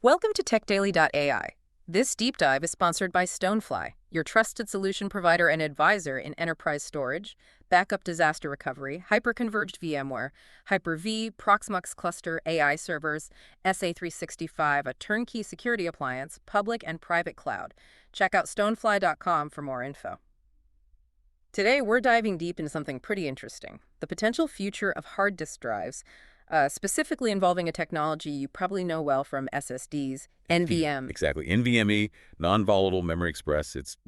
Welcome to Techdaily.ai. This deep dive is sponsored by Stonefly, your trusted solution provider and advisor in enterprise storage, backup disaster recovery, hyperconverged VMware, Hyper-V, Proxmox cluster, AI servers, SA365, a turnkey security appliance, public and private cloud. Check out stonefly.com for more info. Today, we're diving deep into something pretty interesting, the potential future of hard disk drives, specifically involving a technology you probably know well from SSDs, NVM. Exactly. NVMe, non-volatile memory express, it's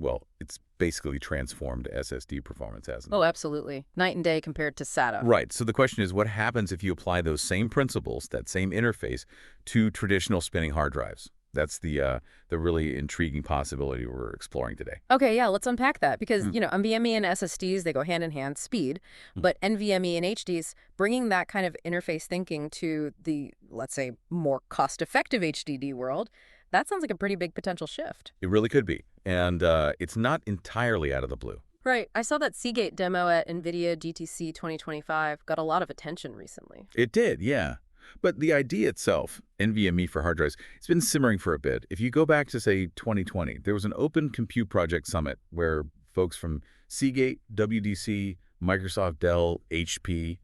basically transformed SSD performance, hasn't it? Oh, absolutely. Night and day compared to SATA. Right. So the question is, what happens if you apply those same principles, that same interface, to traditional spinning hard drives? That's the really intriguing possibility we're exploring today. Okay, yeah, let's unpack that because, NVMe and SSDs, they go hand in hand, speed, but NVMe and HDs, bringing that kind of interface thinking to the, let's say, more cost-effective HDD world, that sounds like a pretty big potential shift. It really could be. And it's not entirely out of the blue. Right. I saw that Seagate demo at NVIDIA GTC 2025 got a lot of attention recently. It did, yeah. But the idea itself, NVMe for hard drives, it's been simmering for a bit. If you go back to, say, 2020, there was an Open Compute Project Summit where folks from Seagate, WDC, Microsoft, Dell, HP,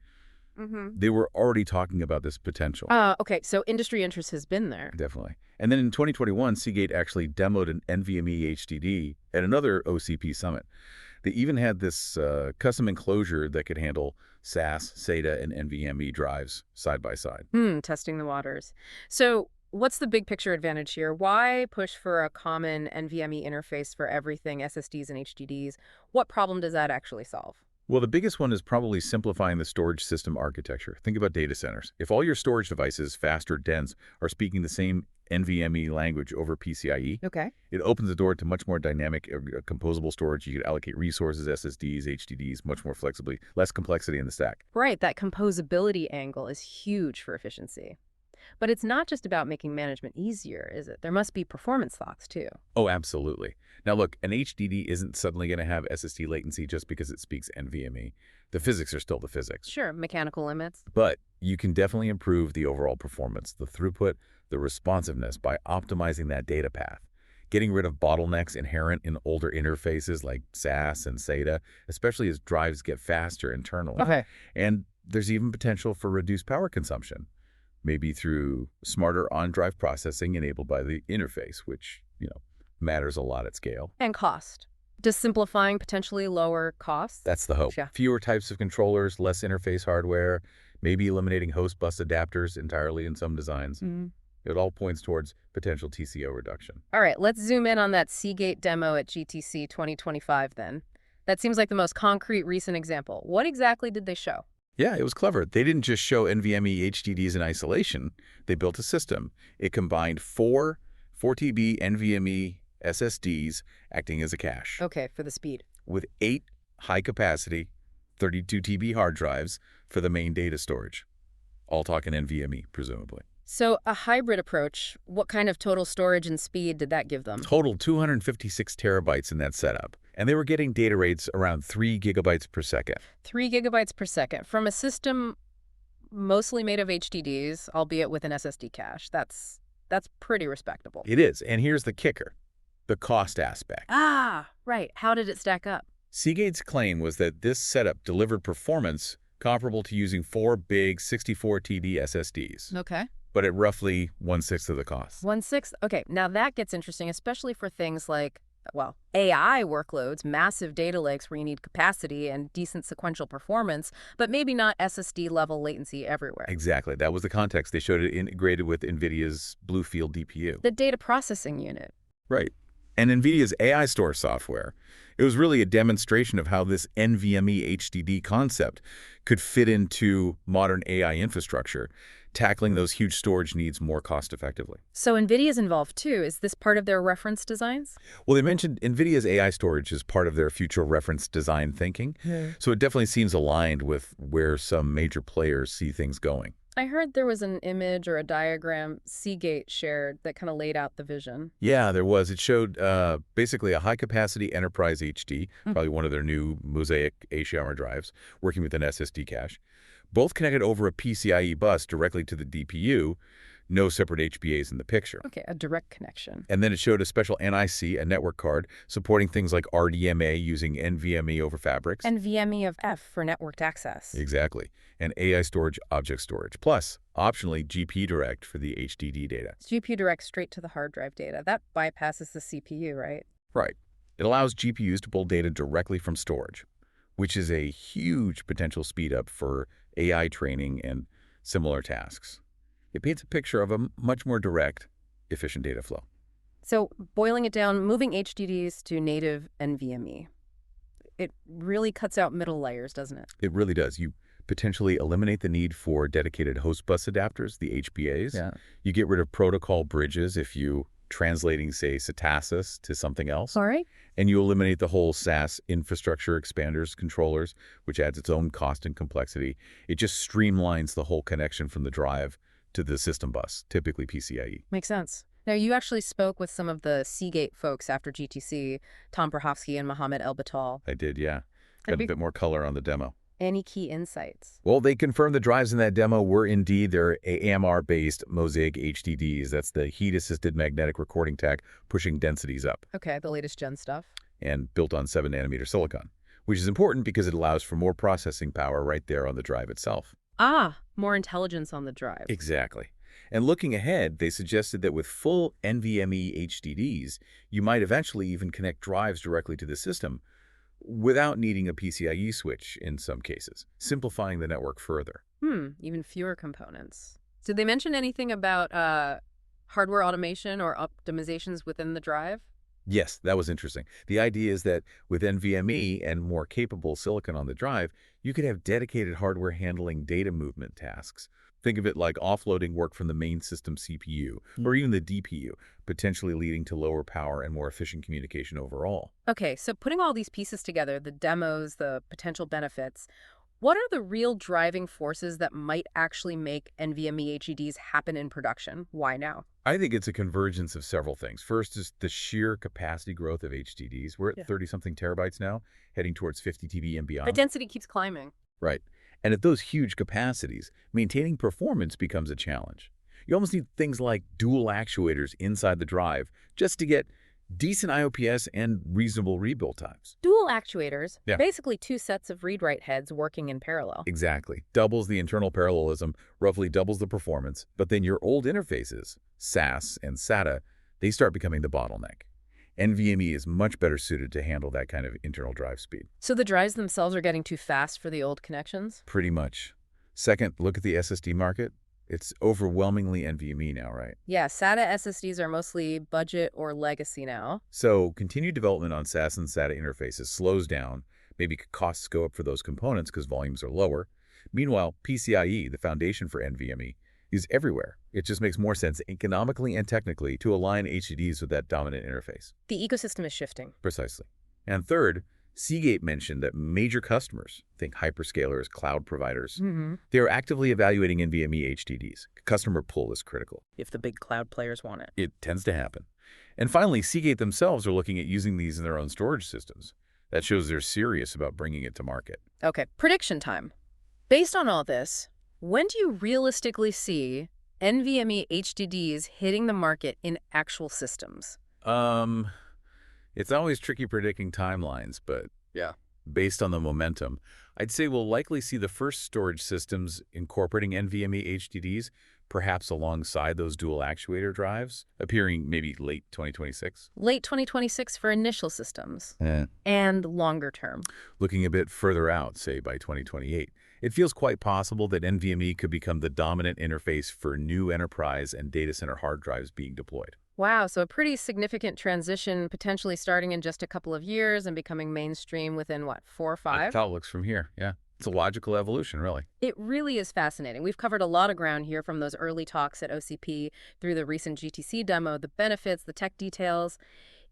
they were already talking about this potential. Okay, so industry interest has been there. Definitely. And then in 2021, Seagate actually demoed an NVMe HDD at another OCP Summit. They even had this custom enclosure that could handle SAS, SATA, and NVMe drives side by side. Testing the waters. So what's the big picture advantage here? Why push for a common NVMe interface for everything, SSDs and HDDs? What problem does that actually solve? Well, the biggest one is probably simplifying the storage system architecture. Think about data centers. If all your storage devices, fast or dense, are speaking the same NVMe language over PCIe, it opens the door to much more dynamic, composable storage. You could allocate resources, SSDs, HDDs, much more flexibly, less complexity in the stack. Right, that composability angle is huge for efficiency. But it's not just about making management easier, is it? There must be performance thoughts, too. Oh, absolutely. Now, look, an HDD isn't suddenly going to have SSD latency just because it speaks NVMe. The physics are still the physics. Sure, mechanical limits. But you can definitely improve the overall performance, the throughput, the responsiveness by optimizing that data path, getting rid of bottlenecks inherent in older interfaces like SAS and SATA, especially as drives get faster internally. And there's even potential for reduced power consumption, maybe through smarter on-drive processing enabled by the interface, which, matters a lot at scale. And cost. Does simplifying potentially lower costs? That's the hope. Yeah. Fewer types of controllers, less interface hardware, maybe eliminating host bus adapters entirely in some designs. It all points towards potential TCO reduction. All right, let's zoom in on that Seagate demo at GTC 2025 then. That seems like the most concrete recent example. What exactly did they show? Yeah, it was clever. They didn't just show NVMe HDDs in isolation. They built a system. It combined 4 TB NVMe SSDs acting as a cache. Okay, for the speed. With 8 high-capacity 32 TB hard drives for the main data storage. All talking NVMe, presumably. So a hybrid approach, what kind of total storage and speed did that give them? Total 256 terabytes in that setup. And they were getting data rates around 3 gigabytes per second. 3 gigabytes per second from a system mostly made of HDDs, albeit with an SSD cache. That's pretty respectable. It is. And here's the kicker, the cost aspect. Right. How did it stack up? Seagate's claim was that this setup delivered performance comparable to using 4 big 64 TB SSDs. Okay. But at roughly 1/6 of the cost. 1/6? Okay, now that gets interesting, especially for things like, AI workloads, massive data lakes where you need capacity and decent sequential performance, but maybe not SSD-level latency everywhere. Exactly. That was the context. They showed it integrated with NVIDIA's Bluefield DPU. The data processing unit. Right. And NVIDIA's AI Store software. It was really a demonstration of how this NVMe HDD concept could fit into modern AI infrastructure, tackling those huge storage needs more cost-effectively. So NVIDIA's involved too. Is this part of their reference designs? Well, they mentioned NVIDIA's AI storage is part of their future reference design thinking. So it definitely seems aligned with where some major players see things going. I heard there was an image or a diagram Seagate shared that kind of laid out the vision. Yeah, there was. It showed basically a high-capacity enterprise HD, probably one of their new Mosaic 8-hour drives, working with an SSD cache. Both connected over a PCIe bus directly to the DPU No separate HBAs in the picture. Okay, a direct connection. And then it showed a special NIC, a network card, supporting things like RDMA using NVMe over fabrics. NVMe of F for networked access. Exactly. And AI storage, object storage. Plus, optionally, GPU Direct for the HDD data. GPU direct straight to the hard drive data. That bypasses the CPU, right? Right. It allows GPUs to pull data directly from storage, which is a huge potential speed up for AI training and similar tasks. It paints a picture of a much more direct, efficient data flow. So, boiling it down, moving HDDs to native NVMe. It really cuts out middle layers, doesn't it? It really does. You potentially eliminate the need for dedicated host bus adapters, the HBAs. Yeah. You get rid of protocol bridges if you translating, say, Cetasis to something else. All right. And you eliminate the whole SAS infrastructure expanders controllers, which adds its own cost and complexity. It just streamlines the whole connection from the drive to the system bus, typically PCIe. Makes sense. Now, you actually spoke with some of the Seagate folks after GTC, Tom Perhovsky and Mohammed El-Batal. I did, yeah. Got a bit more color on the demo. Any key insights? Well, they confirmed the drives in that demo were indeed their AMR-based Mosaic HDDs. That's the heat-assisted magnetic recording tech pushing densities up. Okay, the latest gen stuff. And built on 7-nanometer silicon, which is important because it allows for more processing power right there on the drive itself. Ah, more intelligence on the drive. Exactly. And looking ahead, they suggested that with full NVMe HDDs, you might eventually even connect drives directly to the system without needing a PCIe switch in some cases, simplifying the network further. Even fewer components. Did they mention anything about hardware automation or optimizations within the drive? Yes, that was interesting. The idea is that with NVMe and more capable silicon on the drive, you could have dedicated hardware handling data movement tasks. Think of it like offloading work from the main system CPU or even the DPU, potentially leading to lower power and more efficient communication overall. Okay, so putting all these pieces together, the demos, the potential benefits, what are the real driving forces that might actually make NVMe HDDs happen in production? Why now? I think it's a convergence of several things. First is the sheer capacity growth of HDDs. We're at 30-something terabytes now, heading towards 50 TB and beyond. The density keeps climbing. Right. And at those huge capacities, maintaining performance becomes a challenge. You almost need things like dual-actuators inside the drive just to get decent IOPS and reasonable rebuild times. Dual-actuators, Yeah. basically two sets of read-write heads working in parallel. Exactly. Doubles the internal parallelism, roughly doubles the performance. But then your old interfaces, SAS and SATA, they start becoming the bottleneck. NVMe is much better suited to handle that kind of internal drive speed. So the drives themselves are getting too fast for the old connections? Pretty much. Second, look at the SSD market. It's overwhelmingly NVMe now, right? Yeah, SATA SSDs are mostly budget or legacy now. So continued development on SAS and SATA interfaces slows down. Maybe costs go up for those components because volumes are lower. Meanwhile, PCIe, the foundation for NVMe, is everywhere. It just makes more sense economically and technically to align HDDs with that dominant interface. The ecosystem is shifting. Precisely. And third, Seagate mentioned that major customers, think hyperscalers, cloud providers, they are actively evaluating NVMe HDDs. Customer pull is critical. If the big cloud players want it. It tends to happen. And finally, Seagate themselves are looking at using these in their own storage systems. That shows they're serious about bringing it to market. Okay, prediction time. Based on all this, when do you realistically see NVMe HDDs hitting the market in actual systems? It's always tricky predicting timelines, but yeah, based on the momentum, I'd say we'll likely see the first storage systems incorporating NVMe HDDs, perhaps alongside those dual-actuator drives, appearing maybe late 2026. Late 2026 for initial systems. Yeah. And longer term. Looking a bit further out, say by 2028, it feels quite possible that NVMe could become the dominant interface for new enterprise and data center hard drives being deployed. Wow, so a pretty significant transition, potentially starting in just a couple of years and becoming mainstream within, what, 4 or 5? That's how it looks from here, yeah. It's a logical evolution, really. It really is fascinating. We've covered a lot of ground here, from those early talks at OCP through the recent GTC demo, the benefits, the tech details.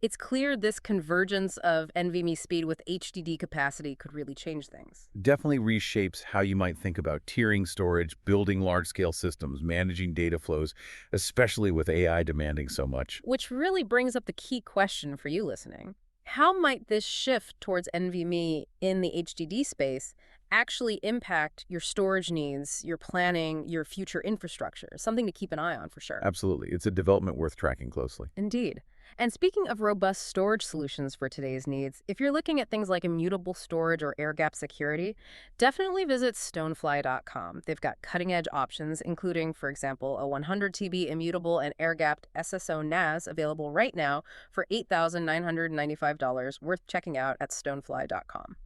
It's clear this convergence of NVMe speed with HDD capacity could really change things. Definitely reshapes how you might think about tiering storage, building large-scale systems, managing data flows, especially with AI demanding so much. Which really brings up the key question for you listening. How might this shift towards NVMe in the HDD space actually impact your storage needs, your planning, your future infrastructure. Something to keep an eye on for sure. Absolutely. It's a development worth tracking closely. Indeed. And speaking of robust storage solutions for today's needs, if you're looking at things like immutable storage or air-gap security, definitely visit stonefly.com. They've got cutting-edge options, including, for example, a 100 TB immutable and air-gapped SSO NAS available right now for $8,995, worth checking out at stonefly.com.